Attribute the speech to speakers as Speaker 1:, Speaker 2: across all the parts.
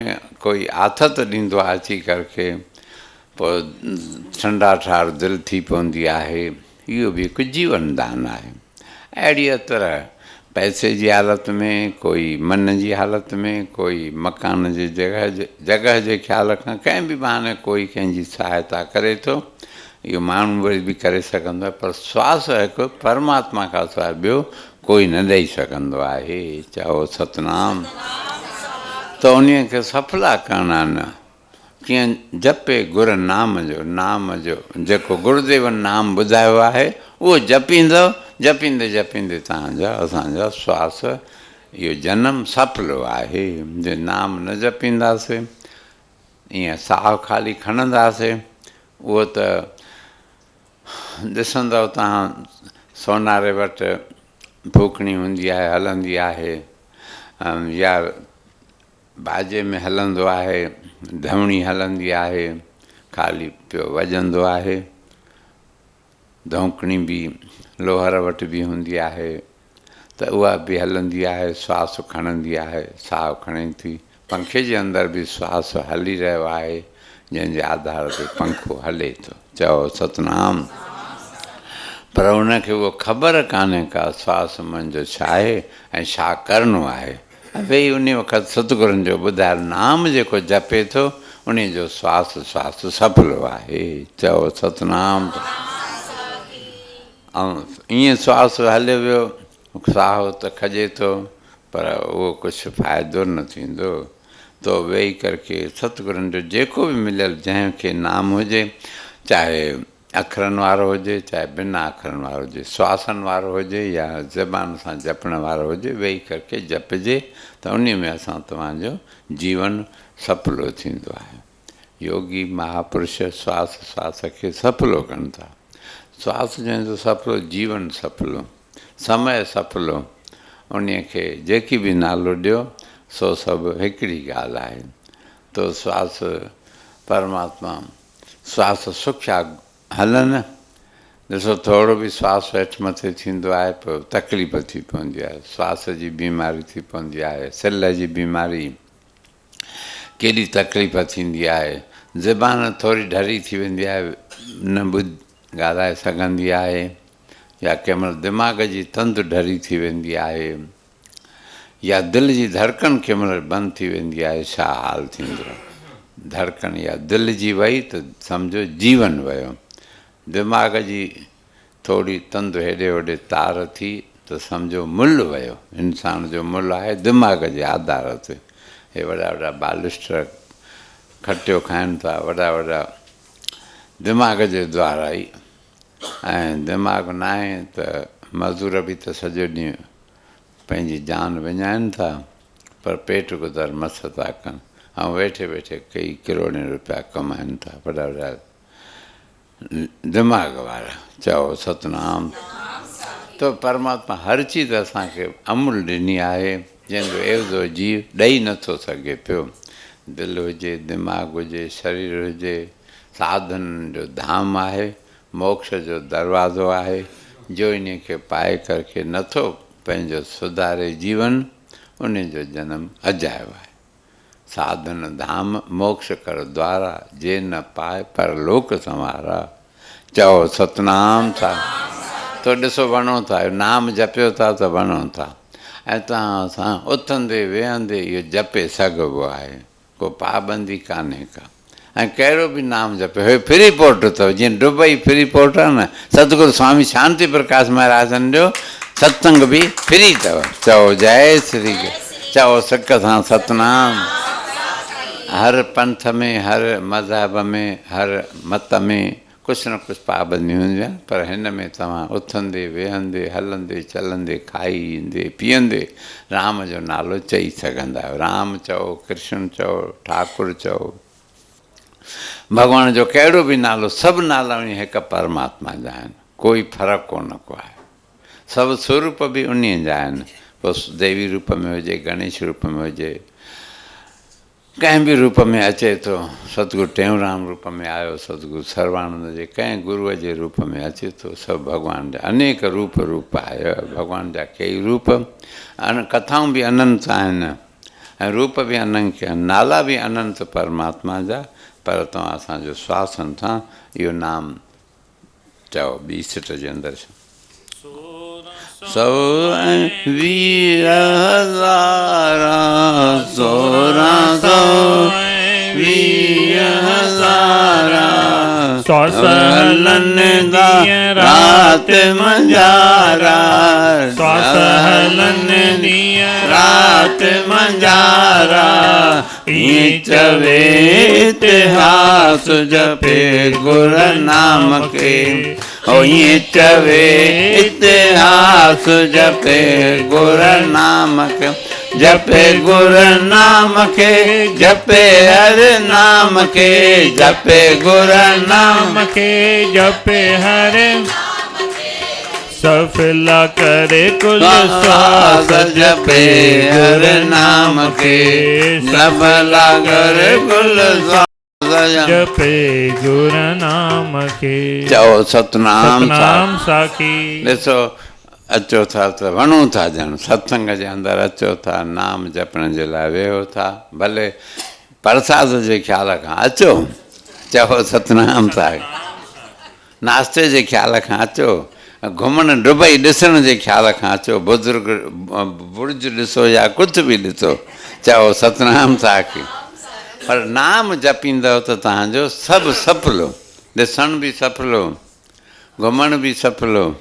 Speaker 1: में कोई आथत ॾींदो आहे अची करके, पोइ ठंडा ठार दिलि थी पवंदी आहे, इहो बि हिकु जीवन दान आहे। अहिड़ीअ तरह पैसे जी हालत में, कोई मन जी हालत में, कोई मकान जी जॻह जे ख़्याल खां कंहिं बि बहाने कोई कंहिंजी सहायता करे थो, इहो माण्हू वरी बि करे सघंदो आहे, पर श्वास हिकु परमात्मा खां सवाइ ॿियो कोई न ॾेई सघंदो आहे। चओ सतनाम। त उन खे सफला करणा न कीअं जपे गुर नाम जो, नाम जो जेको गुरुदेवन नाम ॿुधायो आहे उहो जपींदो, जपींदे जपींदे तव्हांजा असांजा श्वास इहो जनम सफलो आहे। जे नाम न जपींदासीं, ईअं साहु ख़ाली खणंदासीं, उहो त ॾिसंदव तव्हां सोनारे वटि फूकणी हूंदी आहे, हलंदी आहे, या बाजे में हलंदो आहे, धवणी हलंदी आहे, ख़ाली पियो वॼंदो आहे, धौंकणी बि लोहर वटि बि हूंदी आहे, त उहा बि हलंदी आहे, श्वास खणंदी आहे, साहु खणे थी। पंखे जे अंदरि बि श्वास हली रहियो आहे, जंहिंजे आधार ते पंखो हले थो। चओ सतनाम। पर हुनखे उहो ख़बर कान्हे का श्वास मुंहिंजो छा आहे ऐं छा करिणो आहे। वेही उन वक़्तु सतगुरुनि जो ॿुधायल नाम जेको जपे थो उन जो श्वास श्वास सफलो आहे। चओ सतनाम। ऐं ईअं श्वास हले वियो, साहु त खॼे थो, पर उहो कुझु फ़ाइदो न थींदो। तो वेही करके सतगुरुनि जो जेको बि मिलियल जंहिंखे नाम हुजे, चाहे अखरनि वारो हुजे, चाहे बिना अखरनि वारो हुजे, श्वासनि वारो हुजे या ज़बान सां जपण वारो हुजे, वेही करके जपिजे, त उन में असां तव्हांजो जीवन सफलो थींदो आहे। योगी महापुरुष श्वास श्वास खे सफलो कनि था। श्वास जंहिंजो सफलो, जीवन सफलो, समय सफलो, उन खे जेकी बि नालो ॾियो सो सभु हिकिड़ी ॻाल्हि आहे। तो श्वास परमात्मा श्वास सुख्या हलनि। ॾिसो थोरो बि श्वास हेठि मथे थींदो आहे पोइ तकलीफ़ थी पवंदी आहे, श्वास जी बीमारी थी पवंदी आहे, सिल जी बीमारी, केॾी तकलीफ़ थींदी आहे, ज़बान थोरी ढरी थी वेंदी आहे, न ॻाल्हाए सघंदी आहे, या कंहिं महिल दिमाग़ जी तंद ढरी थी वेंदी आहे, या दिलि जी धड़कन कंहिं महिल बंदि थी वेंदी आहे। छा हाल थींदो? धड़कन या दिलि जी वई त सम्झो जीवन वियो, दिमाग़ जी थोरी तंद हेॾे होॾे तार थी त सम्झो मुल्ह वियो। इंसान जो मुल्ह आहे दिमाग़ जे आधार ते। हे वॾा वॾा बालिस्टर खटियो खाइनि था, वॾा वॾा दिमाग़ जे द्वारा ई, ऐं दिमाग़ न आहे त मज़दूर बि त सॼो ॾींहुं पंहिंजी जान विञाइनि था, पर पेट गुज़र मस था कनि, ऐं वेठे वेठे कई किरोड़े रुपया कमाइनि था, वॾा वॾा दिमाग़ वारा। चओ सतनाम। तो परमात्मा हर चीज़ असांखे अमूल ॾिनी आहे, जंहिंजो एवज़ो जीव ॾेई नथो सघे पियो। दिलि हुजे, दिमाग़ हुजे, शरीर हुजे, साधन जो धाम आहे, मोक्ष जो दरवाज़ो आहे, जो इन खे पाए करके नथो पंहिंजो सुधारे जीवन, उन जो जनम अजायो आहे। साधन धाम मोक्ष कर द्वारा, जे न पाए पर लोक संवारा। चओ सतनाम था। तो ॾिसो वञो था, नाम जपियो था त वञो था, ऐं तव्हां सां उथंदे वेहंदे इहो जपे सघिबो आहे, को पाबंदी कान्हे का। ऐं कहिड़ो बि नाम जपे, हे फ्री पोर्ट अथव, जीअं दुबई फ्री पोर्ट आहे न, सतगुरु स्वामी शांति प्रकाश महाराजनि जो सत्संग बि फ्री अथव। चओ जय श्री, चओ सिक सां सतनाम। हर पंथ में, हर मज़हब में, हर मत में कुझु न कुझु पाबंदी हूंदी आहे, पर हिन में तव्हां उथंदे वेहंदे हलंदे चलंदे खाईंदे पीअंदे राम जो नालो चई सघंदा आहियो। राम चओ, कृष्ण चओ, ठाकुर चओ, भॻवान जो कहिड़ो बि नालो, सभु नाला हिकु परमात्मा जा आहिनि, कोई फ़र्क़ु कोन को आहे। सभु स्वरूप बि उन जा आहिनि, पोइ देवी रूप में हुजे, गणेश रूप में हुजे, कंहिं बि रूप में अचे थो। सतगुरु टेऊंराम रूप में आयो, सतगुरु सर्वानंद जे कंहिं गुरूअ जे रूप में अचे थो। सभु भॻवान जा अनेक रूप आहे, भॻवान जा कई रूप। कथाऊं बि अनंत आहिनि, ऐं रूप बि अनंत, नाला बि अनंत परमात्मा जा, पर तव्हां असांजो श्वासन सां इहो नाम चओ ॿी सिट जे अंदरि।
Speaker 2: 16,20,000 हलन दिया रात मंजारा, हलन दिया रात मंजारा, ये चवे इतिहास जपे गुर नाम के, ओ ये चवे इतिहास जपे गुर नाम के, जपे गुर नाम के, जपे हर नाम के, जपे गुर नाम के, जपे हर सफला करे कुल श्वास, जपे हर नाम के, सफला करे कुल श्वास, जपे गुर नाम के।
Speaker 1: चओ सतनाम
Speaker 2: साखी।
Speaker 1: ॾिसो अचो था त वणूं था ॼण सत्संग जे अंदरि अचो था, नाम जपण जे लाइ वेहो था, भले प्रसाद जे ख़्याल खां अचो, चओ सतनाम साखी। नाश्ते जे ख़्याल खां अचो, घुमण डुबई ॾिसण जे ख़्याल खां अचो, बुज़ुर्ग बुर्ज ॾिसो या कुझु बि ॾिसो, चओ सतनाम साखी। पर नाम जपींदव त तव्हांजो सभु सफलो, ॾिसण बि सफलो, घुमण बि सफलो,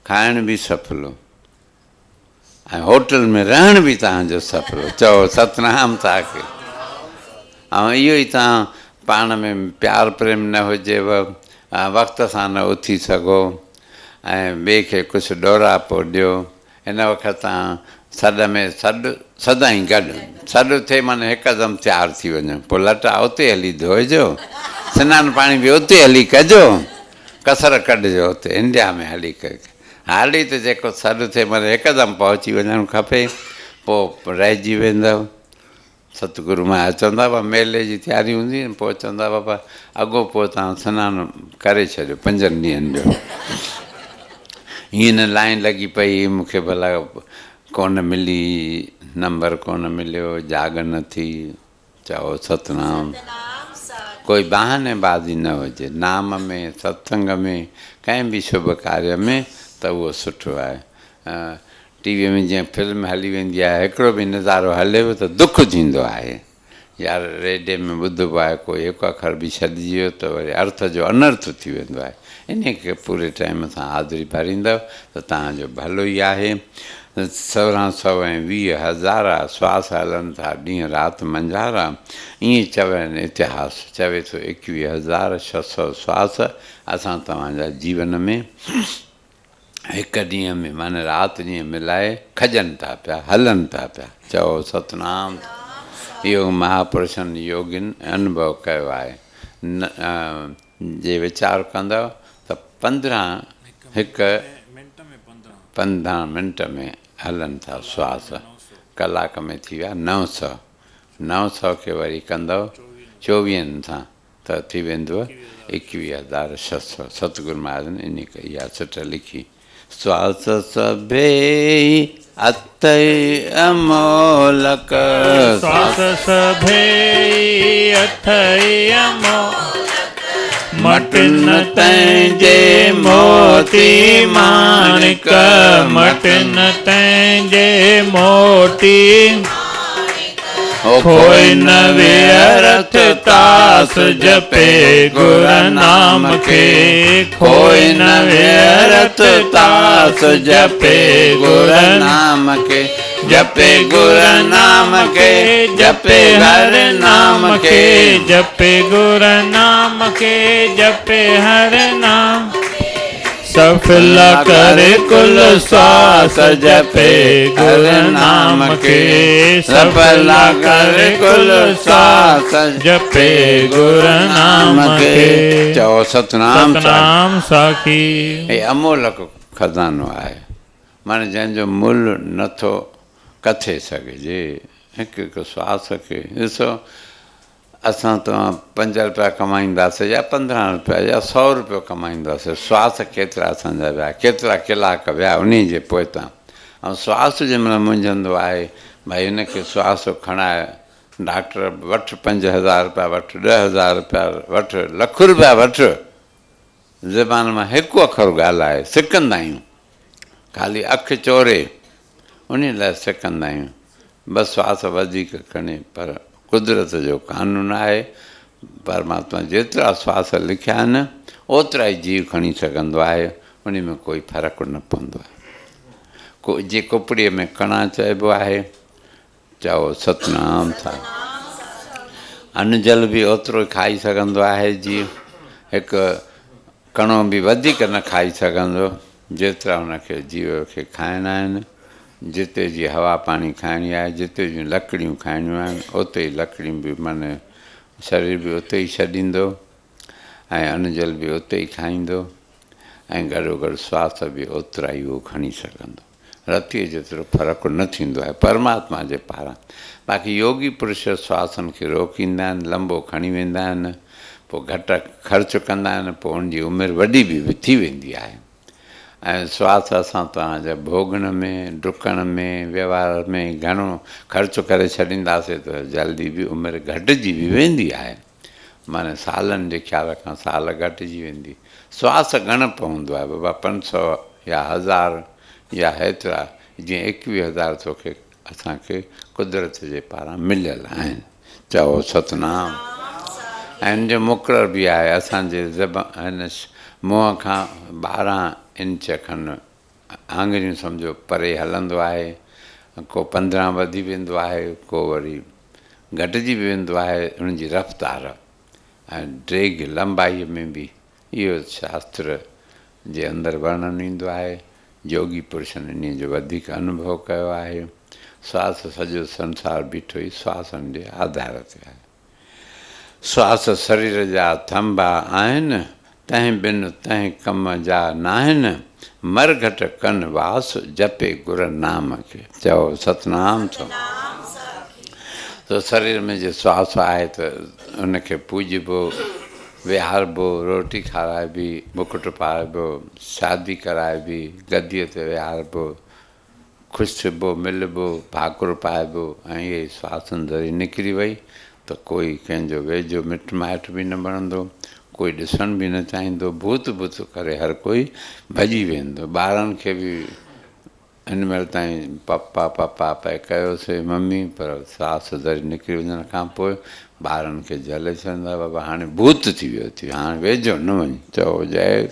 Speaker 1: खाइण बि सफलो, ऐं होटल में रहण बि तव्हांजो सफलो, चओ सतनाम साखी। ऐं इहो ई तव्हां पाण में प्यार प्रेम न हुजेव, वक़्त सां न उथी सघो, ऐं ॿिए खे कुझु ॾोरापो ॾियो, हिन वक़्तु तव्हां सॾ में सदाईं गॾु, सॾु थिए माना हिकदमि तयारु थी वञो, पोइ लटा उते हली धोइजो, सनानु पाणी बि उते हली कजो, कसर कढिजो उते इंडिया में हली करे, हाली त जेको सॾु थिए माना हिकदमि पहुची वञणु खपे, पोइ रहिजी वेंदव। सतगुरू महाराज चवंदा हुआ मेले जी तयारी हूंदी, पोइ चवंदा बाबा अॻो पोइ तव्हां सनानु करे छॾियो 5 ॾींहंनि जो। हीअं न लाइन लॻी पई, मूंखे भला कोन मिली, नंबर कोन मिलियो, जाग न थी, चओ सतनाम। कोई बहानेबाज़ी न हुजे नाम में, सत्संग में, कंहिं बि शुभ कार्य में, त उहो सुठो आहे। टीवीअ में जीअं फिल्म हली वेंदी आहे, हिकिड़ो बि नज़ारो हलेव त दुख थींदो आहे, यार रेडियो में ॿुधबो आहे कोई हिकु अखर बि छॾिजी वियो त वरी अर्थ जो अनर्थ थी वेंदो आहे। इन खे पूरे टाइम सां हाज़िरी भरींदव त तव्हांजो भलो ई आहे। 16,20,000 श्वास हलनि था ॾींहुं राति मंझारा, ईअं चवनि इतिहास चवे थो 21,600 श्वास असां तव्हांजा जीवन में हिकु ॾींहं में माना राति ॾींहुं मिलाए खॼनि था पिया, हलनि था पिया, चओ सतनाम। इहो महापुरुषनि योगिन अनुभव कयो आहे। जे वीचार कंदव त 15 मिंट में हलनि था श्वास, कलाक में थी विया 900 खे वरी कंदव 24 सां त थी वेंदव 21,600। सतगुरू महाराज ने इन इहा सिट लिखी। श्वास सभे अथई अमोलक,
Speaker 2: श्वास सभे अथई अमोलक, मट न तंहिंजे मोती माणिक, मट न तंहिंजे मोती खोई न व्यर्थ तास जपे गुर नाम के, खोई न व्यर्थ तास जपे गुर नाम के, जपे गुर नाम के, जपे हर नाम के, जपे गुर नाम के, जपे हर नाम, सफला करे कुल श्वास जपे गुर नाम के, सफला करे कुल श्वास जपे गुर नाम के।
Speaker 1: चओ सतनाम
Speaker 2: साखी।
Speaker 1: हे अमोलक खज़ानो आहे, माना जंहिंजो मुल नथो कथे सघिजे। हिकु हिकु श्वास खे ॾिसो, असां तव्हां 5 रुपया कमाईंदासीं या 15 रुपया या 100 रुपयो कमाईंदासीं, श्वास केतिरा असांजा विया, केतिरा कलाक विया उन जे पोइ तां। ऐं श्वास जंहिं महिल मुंझंदो आहे भाई हिनखे श्वास खणाए डॉक्टर वठि 5,000 रुपया वठि 10,000 रुपया वठि लख रुपया वठि ज़बान मां हिकु अखर ॻाल्हाए सिकंदा आहियूं ख़ाली अखि चोरे उन लाइ सिकंदा आहियूं बसि श्वास वधीक खणे पर कुदरत जो कानून आहे परमात्मा जेतिरा श्वास लिखिया आहिनि ओतिरा ई जीव खणी सघंदो आहे उन में कोई फ़र्क़ु न पवंदो आहे जे कुपड़ीअ में कणा चइबो आहे चओ सतनाम था अन्न जल बि ओतिरो खाई सघंदो आहे जीव हिकु कणो बि वधीक न खाई सघंदो जेतिरा हुनखे जीव खे खाइणा आहिनि जिते जी हवा पाणी खाइणी आहे जिते जूं लकड़ियूं खाइणियूं आहिनि उते ई लकड़ियूं बि माने शरीर बि उते ई छॾींदो ऐं अन्न जल बि उते ई खाईंदो ऐं गॾो गॾु श्वास बि ओतिरा ई उहो खणी सघंदो रतीअ जेतिरो फ़र्क़ु न थींदो आहे परमात्मा जे पारां बाक़ी योगी पुरुष श्वासनि खे रोकींदा आहिनि लंबो खणी वेंदा आहिनि पोइ घटि ख़र्चु कंदा आहिनि पोइ उनजी उमिरि वॾी बि थी वेंदी आहे ऐं श्वास असां तव्हांजा भोगण में डुकण में व्यवहार में घणो ख़र्चु करे छॾींदासीं त जल्दी बि उमिरि घटिजी बि वेंदी आहे माना सालनि जे ख़्याल खां साल घटिजी वेंदी श्वास घणो पवंदो आहे बाबा 500 या 1000 या हेतिरा जीअं 21,000 तोखे असांखे कुदरत जे पारां मिलियल आहिनि चओ सतनाम ऐं हिन जो मुक़ररु बि आहे असांजे हिन मुंहं खां 12 इंच खनि आङिरियूं सम्झो परे हलंदो आहे को 15 वधी वेंदो आहे को वरी घटिजी बि वेंदो आहे उनजी रफ़्तार ऐं ड्रेग लंबाईअ में बि इहो शास्त्र जे अंदरि वर्णन ईंदो आहे योगी पुरुषनि इन जो वधीक अनुभव कयो आहे श्वास सॼो संसार बीठो ई श्वासनि जे आधार ते आहे श्वास शरीर जा थंभा आहिनि तंहिं बिन तंहिं कम जा न आहिनि मरघट कन वास जपे गुर नाम खे चओ सतनाम थो तो शरीर में जो श्वास आहे त उनखे पूॼबो विहारबो रोटी खाराइबी मुकुट पाइबो शादी कराइबी गद्दीअ ते विहारबो ख़ुशि थिबो मिलबो भाकुर पाइबो ऐं इहे श्वासनि ज़रिए निकिरी वई त कोई कंहिंजो वेझो मिट माइट बि न बणंदो कोई ॾिसण बि न चाहींदो भूत भूत करे हर कोई भॼी वेंदो ॿारनि खे बि हिन महिल ताईं पप्पा पप्पा पे कयोसीं मम्मी पर श्वास ज़रिए निकिरी वञण खां पोइ ॿारनि खे झले छॾींदा बाबा हाणे भूत थी वियो थी हाणे वेझो न वञ चओ जय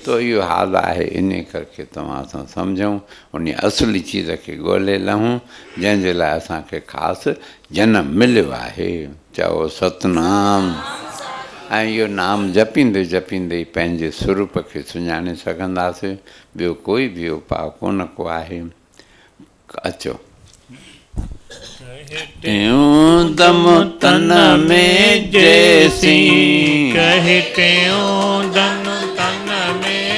Speaker 1: तो इहो हाल आहे इन करके तव्हां असां सम्झूं उन असली चीज़ खे ॻोल्हे लहूं जंहिंजे लाइ असांखे ख़ासि जनम मिलियो आहे चओ सतनाम ऐं इहो नाम जपींदे जपींदे पंहिंजे स्वरूप खे सुञाणे सघंदासीं ॿियो कोई बि उपाउ कोन को आहे अचो
Speaker 2: कहते दम तन में जैसी कहते दम तन में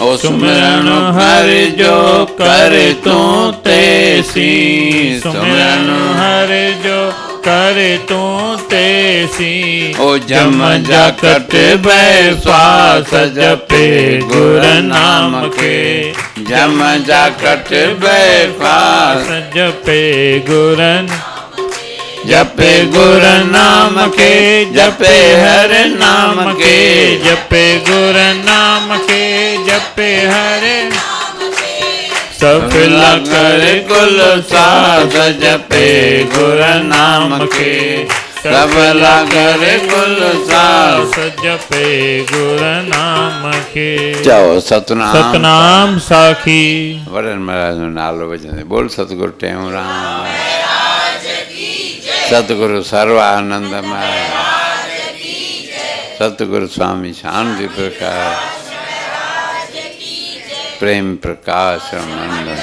Speaker 1: ओ
Speaker 2: सुमरन हर जो कर तू तैसी सुमरन हर जो कर तू तैसी
Speaker 1: ओ जम जाकट बै
Speaker 2: श्वास जपे गुर नाम के
Speaker 1: जम जाकट बै
Speaker 2: श्वास जपे गुर जपे गुर नाम के जपे हर नाम के जपे गुर नाम के जपे हर सफल कर कुल साध जपे गुर नाम के सफल कर कुल साध जपे गुर नाम के
Speaker 1: चओ सतनाम
Speaker 2: सतनाम साखी
Speaker 1: वरन महाराज जो नालो वजंदे बोल सतगुरु टेऊंराम सतगुरु सर्वानंदमय सतगुरु स्वामी शांति प्रकाश प्रेम प्रकाश मंडल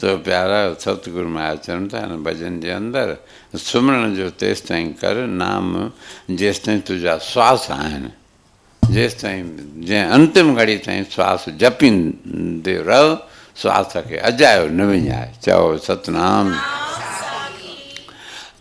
Speaker 1: तो प्यारा सतगुरु महाराज चवनि था हिन भजन जे अंदरि सुमरण जो तेसि ताईं कर नाम जेसि ताईं तुंहिंजा श्वास आहिनि जेसि ताईं जंहिं अंतिम घड़ी ताईं श्वास जपींदे रहो श्वास खे अजायो न विञाए चओ सतनाम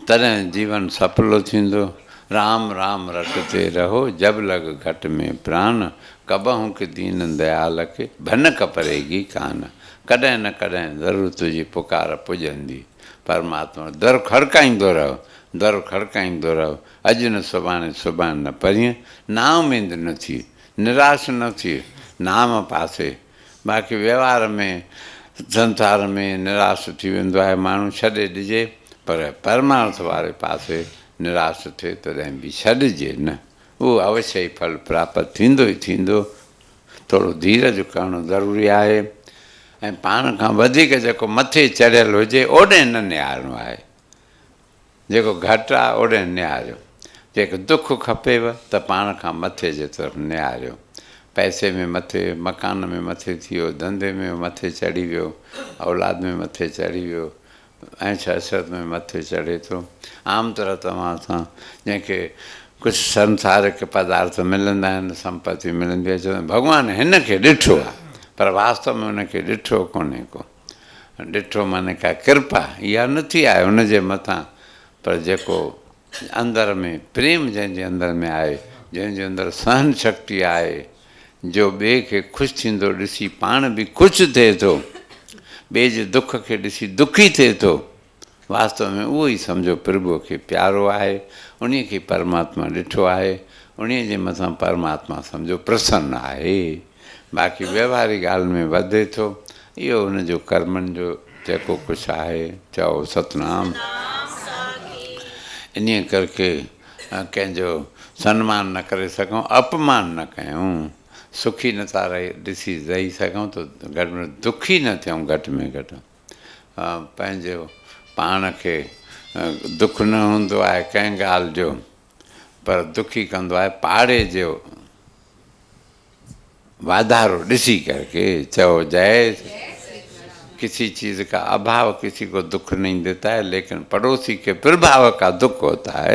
Speaker 1: तॾहिं जीवन सफलो थींदो राम राम रटते रहो जब लग घट में प्राण कबहूं के दीन दयाल के भनक परेगी कान कॾहिं न कॾहिं ज़रूरु तुंहिंजी पुकार पुॼंदी। परमात्मा दर खड़काईंदो रहो, दर खड़काईंदो रहो। अॼु न सुभाणे, सुभाणे न परीहं। नाउमीद न थी, निराश न थी, नाम पासे। बाक़ी व्यवहार में संसार में निराश थी वेंदो आहे माण्हू, छॾे ॾिजे। पर परमार्थ वारे पासे निराश थिए तॾहिं बि छॾिजे न, उहो अवश्य ई फल प्राप्त थींदो ई थींदो। थोरो धीरज करणु ज़रूरी आहे। ऐं पाण खां वधीक जेको मथे चढ़ियल हुजे ओॾे न निहारणो आहे। जेको घटि आहे ओॾे निहारियो। जेको दुख खपेव त पाण खां मथे जे तरफ़ निहारियो। पैसे में मथे, मकान में मथे थी वियो, धंधे में मथे चढ़ी वियो, औलाद में मथे चढ़ी वियो, ऐं शहसत में मथे चढ़े थो। आम तरह तव्हां सां जंहिंखे कुझु संसारिक पदार्थ मिलंदा आहिनि, संपत्ति मिलंदी आहे, चवंदा भॻवानु हिन खे ॾिठो आहे, पर वास्तव में हुनखे ॾिठो कोन्हे को। ॾिठो माने का कृपा इहा नथी आहे हुनजे मथां, पर जेको अंदर में प्रेम जंहिंजे अंदर में आहे, जंहिंजे अंदरि सहन शक्ति आहे, जो ॿिए खे ख़ुशि थींदो ॾिसी पाण बि ख़ुशि थिए थो, ॿिए जे दुख खे ॾिसी दुखी थिए थो, वास्तव में उहो ई सम्झो प्रभुअ खे प्यारो आहे, उन खे परमात्मा ॾिठो आहे, उन जे मथां परमात्मा सम्झो प्रसन्न आहे। बाक़ी व्यवहारिक ॻाल्हि में वधे थो, इहो हुनजो कर्मनि जो जेको कुझु आहे। चओ सतनाम। इन करके कंहिंजो सम्मान न करे सघूं, अपमान न कयूं, सुखी नथा रही सघूं त घटि में दुखी न थियूं। घटि में घटि पंहिंजो पाण खे दुख न हूंदो आहे कंहिं ॻाल्हि जो, पर दुखी कंदो आहे पाड़े जो वाधारो ॾिसी करके। चओ जय। किसी चीज़ का अभाव किसी को दुख नहीं देता है, लेकिन पड़ोसी के प्रभाव का दुख होता है।